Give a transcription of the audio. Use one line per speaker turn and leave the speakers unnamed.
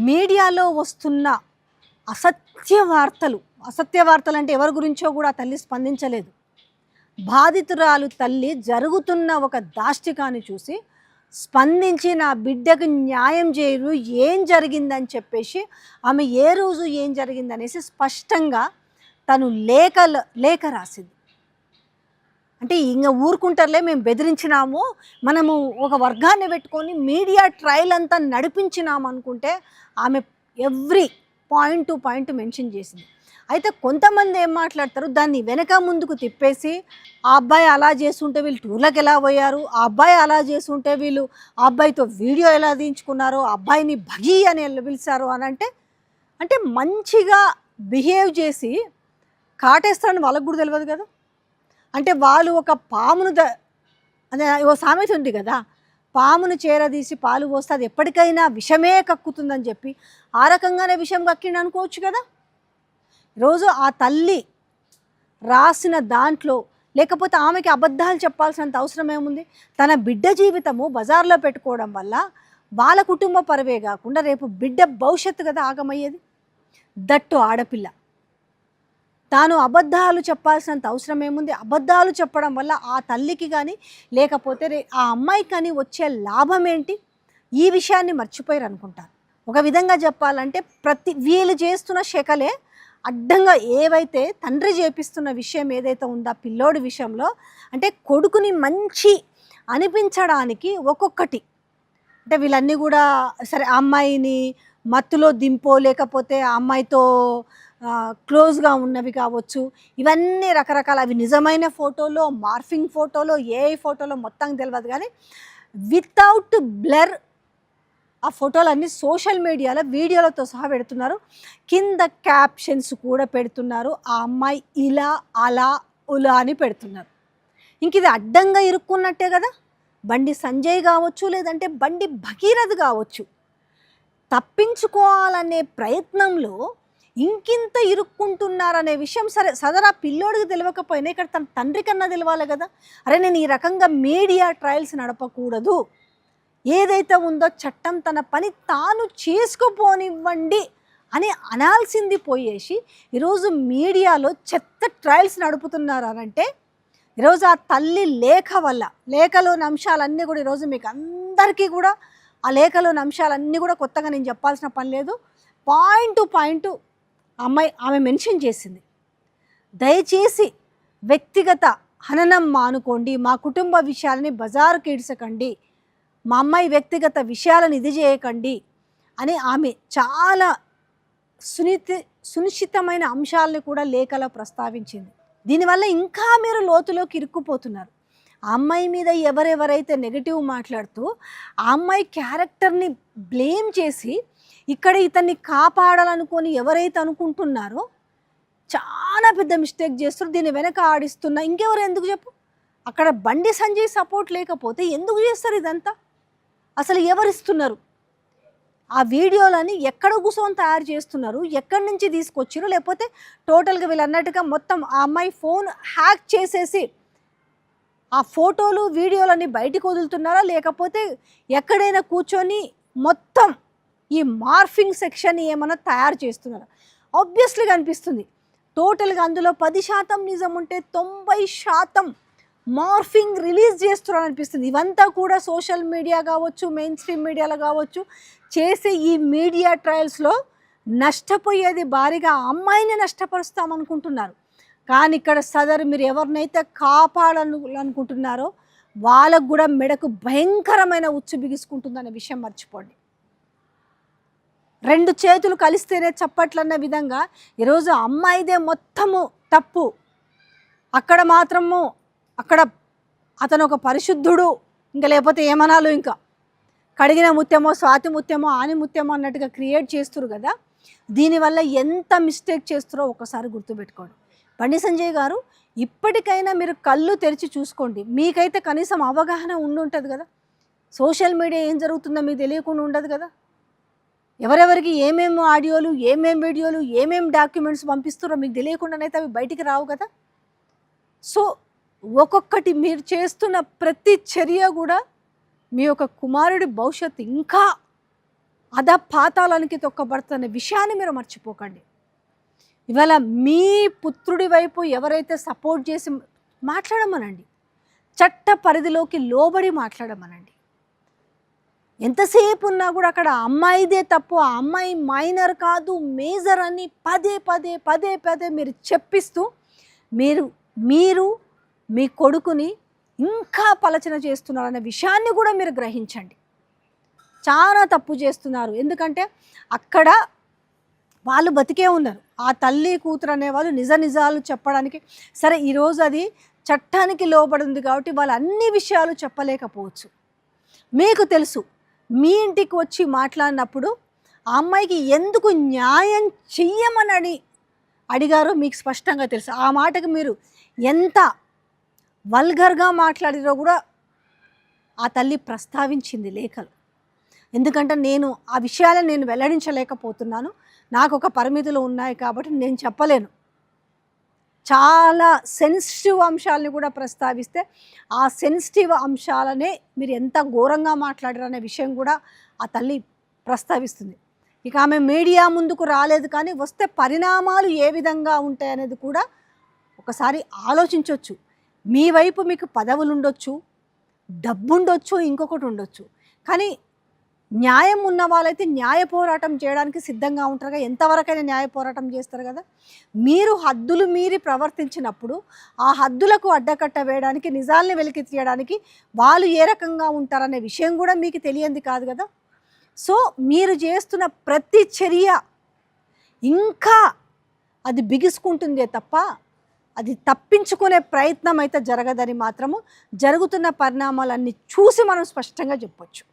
మీడియాలో వస్తున్న అసత్య వార్తలు అంటే ఎవరి గురించో కూడా ఆ తల్లి స్పందించలేదు. బాధితురాలు తల్లి జరుగుతున్న ఒక దాష్టికాన్ని చూసి స్పందించి నా బిడ్డకు న్యాయం చేయరు, ఏం జరిగిందని చెప్పేసి ఆమె ఏ రోజు ఏం జరిగిందనేసి స్పష్టంగా తను లేఖ రాసింది. అంటే ఇంక ఊరుకుంటారులే, మేము బెదిరించినాము, మనము ఒక వర్గాన్ని పెట్టుకొని మీడియా ట్రయల్ అంతా నడిపించినాము అనుకుంటే ఆమె every point to point mention చేసింది. అయితే కొంతమంది ఏం మాట్లాడతారు, దాన్ని వెనక ముందుకు తిప్పేసి ఆ అబ్బాయి అలా చేస్తుంటే వీళ్ళు టూర్లకు ఎలా పోయారు, ఆ అబ్బాయి అలా చేస్తుంటే వీళ్ళు ఆ అబ్బాయితో వీడియో ఎలా తీయించుకున్నారు, ఆ అబ్బాయిని భగీ అని పిలిచారు అని అంటే మంచిగా బిహేవ్ చేసి కాటేస్తారని వాళ్ళకు కూడా తెలియదు కదా. అంటే వాళ్ళు ఒక పామును అదే ఓ సామెత ఉంది కదా, పామును చేరదీసి పాలు పోస్తే అది ఎప్పటికైనా విషమే కక్కుతుందని చెప్పి ఆ రకంగానే విషం కక్కిండి అనుకోవచ్చు కదా. రోజు ఆ తల్లి రాసిన దాంట్లో లేకపోతే ఆమెకి అబద్ధాలు చెప్పాల్సినంత అవసరం ఏముంది? తన బిడ్డ జీవితము బజార్లో పెట్టుకోవడం వల్ల వాళ్ళ కుటుంబ పరువే కాకుండా రేపు బిడ్డ భవిష్యత్తు కదా ఆగమయ్యేది. దట్టు ఆడపిల్ల. తాను అబద్ధాలు చెప్పాల్సినంత అవసరం ఏముంది? అబద్ధాలు చెప్పడం వల్ల ఆ తల్లికి కానీ లేకపోతే ఆ అమ్మాయికి కానీ వచ్చే లాభం ఏంటి? ఈ విషయాన్ని మర్చిపోయారు అనుకుంటారు. ఒక విధంగా చెప్పాలంటే వీళ్ళు చేస్తున్న శకలే అడ్డంగా ఏవైతే తండ్రి చేపిస్తున్న విషయం ఏదైతే ఉందో ఆ పిల్లోడి విషయంలో, అంటే కొడుకుని మంచి అనిపించడానికి ఒక్కొక్కటి, అంటే వీళ్ళన్నీ కూడా సరే ఆ అమ్మాయిని మత్తులో దింపో లేకపోతే ఆ అమ్మాయితో క్లోజ్గా ఉన్నవి కావచ్చు, ఇవన్నీ రకరకాల, అవి నిజమైన ఫోటోలో, మార్ఫింగ్ ఫోటోలో, ఏఐ ఫోటోలో మొత్తం తెలియదు కానీ వితౌట్ బ్లర్ ఆ ఫోటోలన్నీ సోషల్ మీడియాలో వీడియోలతో సహా పెడుతున్నారు. కింద క్యాప్షన్స్ కూడా పెడుతున్నారు, ఆ అమ్మాయి ఇలా అలా ఉలా అని పెడుతున్నారు. ఇంక ఇది అడ్డంగా ఇరుక్కున్నట్టే కదా. బండి సంజయ్ కావచ్చు, లేదంటే బండి భగీరథ్ కావచ్చు, తప్పించుకోవాలనే ప్రయత్నంలో ఇంకింత ఇరుక్కుంటున్నారనే విషయం సరే సదరా పిల్లోడికి తెలియకపోయినా ఇక్కడ తన తండ్రి కన్నా తెలియాలి కదా. అరే నేను ఈ రకంగా మీడియా ట్రయల్స్ నడపకూడదు, ఏదైతే ఉందో చట్టం తన పని తాను చేసుకుపోనివ్వండి అని అనాల్సింది పోయేసి ఈరోజు మీడియాలో చెత్త ట్రయల్స్ నడుపుతున్నారు అనంటే ఈరోజు ఆ తల్లి లేఖలోని అంశాలన్నీ కూడా ఈరోజు మీకు అందరికీ కూడా ఆ లేఖలోని అంశాలన్నీ కూడా కొత్తగా నేను చెప్పాల్సిన పని లేదు. పాయింట్ టు పాయింట్ ఆమె మెన్షన్ చేసింది. దయచేసి వ్యక్తిగత హననం మానుకోండి, మా కుటుంబ విషయాలని బజారుకి ఈడ్చకండి, మా అమ్మాయి వ్యక్తిగత విషయాలను ఇది చేయకండి అని ఆమె చాలా సునిశ్చితమైన అంశాలను కూడా లేఖలో ప్రస్తావించింది. దీనివల్ల ఇంకా మీరు లోతులోకి ఇరుక్కుపోతున్నారు. ఆ అమ్మాయి మీద ఎవరెవరైతే నెగిటివ్ మాట్లాడుతూ ఆ అమ్మాయి క్యారెక్టర్ని బ్లేమ్ చేసి ఇక్కడ ఇతన్ని కాపాడాలనుకొని ఎవరైతే అనుకుంటున్నారో చాలా పెద్ద మిస్టేక్ చేస్తారు. దీన్ని వెనక ఆడిస్తున్నా ఇంకెవరు ఎందుకు చెప్పు? అక్కడ బండి సంజయ్ సపోర్ట్ లేకపోతే ఎందుకు చేస్తారు ఇదంతా? అసలు ఎవరిస్తున్నారు ఆ వీడియోలని? ఎక్కడ కూర్చొని తయారు చేస్తున్నారు? ఎక్కడి నుంచి తీసుకొచ్చారు? లేకపోతే టోటల్గా వీళ్ళు అన్నట్టుగా మొత్తం ఆ అమ్మాయి ఫోన్ హ్యాక్ చేసేసి ఆ ఫోటోలు వీడియోలన్నీ బయటకు వదులుతున్నారా? లేకపోతే ఎక్కడైనా కూర్చొని మొత్తం ఈ మార్ఫింగ్ సెక్షన్ ఏమైనా తయారు చేస్తున్నారా? ఆబ్వియస్లీగా అనిపిస్తుంది టోటల్గా అందులో 10% నిజం ఉంటే 90% మార్ఫింగ్ రిలీజ్ చేస్తున్నారు అనిపిస్తుంది. ఇవంతా కూడా సోషల్ మీడియా కావచ్చు, మెయిన్ స్ట్రీమ్ మీడియాలో కావచ్చు చేసే ఈ మీడియా ట్రయల్స్లో నష్టపోయేది భారీగా అమ్మాయిని నష్టపరుస్తామనుకుంటున్నారు. కానీ ఇక్కడ సదరు మీరు ఎవరినైతే కాపాడాలనుకుంటున్నారో వాళ్ళకు కూడా మెడకు భయంకరమైన ఉచ్చు బిగుసుకుంటుందనే విషయం మర్చిపోండి. 2 చేతులు కలిస్తేనే చప్పట్లన్న విధంగా ఈరోజు అమ్మాయిదే మొత్తము తప్పు. అక్కడ అతను ఒక పరిశుద్ధుడు, ఇంకా లేకపోతే ఏమనాలు, ఇంకా కడిగిన ముత్యమో స్వాతి ముత్యమో ఆని ముత్యమో అన్నట్టుగా క్రియేట్ చేస్తున్నారు కదా. దీనివల్ల ఎంత మిస్టేక్ చేస్తారో ఒకసారి గుర్తుపెట్టుకోండి. బండి సంజయ్ గారు ఇప్పటికైనా మీరు కళ్ళు తెరిచి చూసుకోండి. మీకైతే కనీసం అవగాహన ఉంటుంది కదా. సోషల్ మీడియా ఏం జరుగుతుందో మీకు తెలియకుండా ఉండదు కదా. ఎవరెవరికి ఏమేమి ఆడియోలు, ఏమేమి వీడియోలు, ఏమేమి డాక్యుమెంట్స్ పంపిస్తారో మీకు తెలియకుండానైతే అవి బయటికి రావు కదా. సో ఒక్కొక్కటి మీరు చేస్తున్న ప్రతి చర్య కూడా మీ యొక్క కుమారుడి భవిష్యత్తు ఇంకా అధపాతాళానికి తొక్కబడుతున్న విషయాన్ని మీరు మర్చిపోకండి. ఇవాళ మీ పుత్రుడి వైపు ఎవరైతే సపోర్ట్ చేసి మాట్లాడమనండి. చట్ట పరిధిలోకి లోబడి మాట్లాడమనండి. ఎంతసేపు ఉన్నా కూడా అక్కడ అమ్మాయిదే తప్పు, ఆ అమ్మాయి మైనర్ కాదు మేజర్ అని పదే పదే పదే పదే మీరు చెప్పిస్తూ మీరు మీరు మీ కొడుకుని ఇంకా పలచన చేస్తున్నారనే విషయాన్ని కూడా మీరు గ్రహించండి. చాలా తప్పు చేస్తున్నారు. ఎందుకంటే అక్కడ వాళ్ళు బతికే ఉన్నారు. ఆ తల్లి కూతురు అనేవాళ్ళు నిజాలు చెప్పడానికి సరే ఈరోజు అది చట్టానికి లోబడి ఉంది కాబట్టి వాళ్ళు అన్ని విషయాలు చెప్పలేకపోవచ్చు. మీకు తెలుసు, మీ ఇంటికి వచ్చి మాట్లాడినప్పుడు ఆ అమ్మాయికి ఎందుకు న్యాయం చెయ్యమని అడిగారో మీకు స్పష్టంగా తెలుసు. ఆ మాటకు మీరు ఎంత వల్గర్గా మాట్లాడిరో కూడా ఆ తల్లి ప్రస్తావించింది లేఖలు. ఎందుకంటే నేను ఆ విషయాలను నేను వెల్లడించలేకపోతున్నాను. నాకు ఒక పరిమితులు ఉన్నాయి కాబట్టి నేను చెప్పలేను. చాలా సెన్సిటివ్ అంశాలని కూడా ప్రస్తావిస్తే ఆ సెన్సిటివ్ అంశాలనే మీరు ఎంత ఘోరంగా మాట్లాడారనే విషయం కూడా ఆ తల్లి ప్రస్తావిస్తుంది. ఇక ఆమె మీడియా ముందుకు రాలేదు, కానీ వస్తే పరిణామాలు ఏ విధంగా ఉంటాయనేది కూడా ఒకసారి ఆలోచించవచ్చు. మీ వైపు మీకు పదవులు ఉండొచ్చు, డబ్బు ఉండొచ్చు, ఇంకొకటి ఉండొచ్చు, కానీ న్యాయం ఉన్న వాళ్ళైతే న్యాయ పోరాటం చేయడానికి సిద్ధంగా ఉంటారుగా. ఎంతవరకైనా న్యాయ పోరాటం చేస్తారు కదా. మీరు హద్దులు మీరి ప్రవర్తించినప్పుడు ఆ హద్దులకు అడ్డకట్ట వేయడానికి, నిజాల్ని వెలికి తీయడానికి వాళ్ళు ఏ రకంగా ఉంటారనే విషయం కూడా మీకు తెలియంది కాదు కదా. సో మీరు చేస్తున్న ప్రతి చర్య ఇంకా అది బిగుసుకుంటుందే తప్ప అది తప్పించుకునే ప్రయత్నం అయితే జరగదని మాత్రము జరుగుతున్న పరిణామాలన్నీ చూసి మనం స్పష్టంగా చెప్పొచ్చు.